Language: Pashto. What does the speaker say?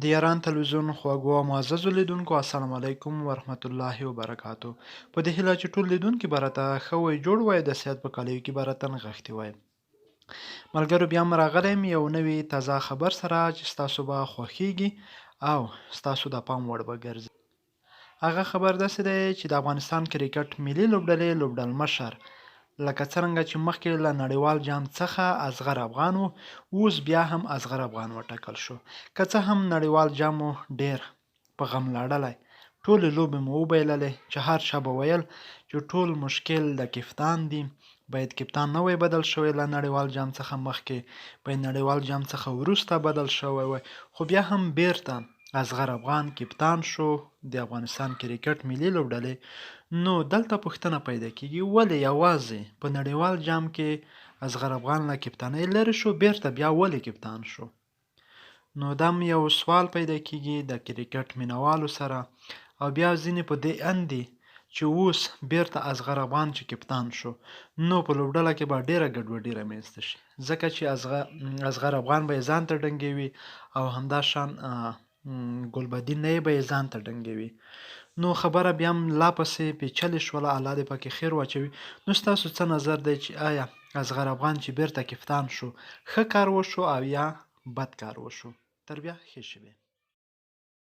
د ایران تلویزیون خوږو او معززو لیدونکو السلام علیکم ورحمت الله وبرکاتو. په دې هیله چې ټول لیدونکي به راته ښه وای جوړ وای د صحت په کالیو کې به راته نغښتي وای. ملګرو بیا هم راغلی یم یو نوي تازه خبر سره چې ستاسو به خوښیږي او ستاسو د پام وړ به ګرځي. هغه خبر داسې دی چې د افغانستان کرکټ ملي لوبډلې لوبډلمشر لکه څرنګه چې مخکې له نړیوال جام څخه اصغر افغان و، اوس بیا هم اصغر افغان وټاکل شو. که څه هم نړیوال جام مو ډېر په غم لاړلی، ټولې لوبې مو وبایللې چې هر چا به ویل چې ټول مشکل د کپتان دی، باید کپتان نه وای بدل شوی له نړیوال جام څخه مخکې، باید نړیوال جام څخه وروسته بدل شوی وای، خو بیا هم بیرته اصغر افغان کپتان شو د افغانستان کرکټ ملي لوبډلې. نو دلته پوښتنه پیدا کېږي ولې یوازې په نړیوال جام کې اصغر افغان له کپتانۍ لرې شو، بیرته بیا ولې کپتان شو؟ نو دا هم یو سوال پیدا کېږي د کرکټ مینوالو سره، او بیا ځینې په دې اند دي چې اوس بیرته اصغر افغان چې کپتان شو نو په لوبډله کې به ډېره ګډوډي رامنځته شي، ځکه چې اصغر افغان به یې ځان ته ډنګوي او همداشان ګلبدین نه به یې ځان ته ډنګوي. نو خبره بیا هم لا پسې پیچلې شوله، الله دې پکې خیر واچوي. نو ستاسو څه نظر دی چې آیا اصغر افغان چې بیرته کپتان شو ښه کار وشو او یا بد کار وشو؟ تر بیا ښې شوې.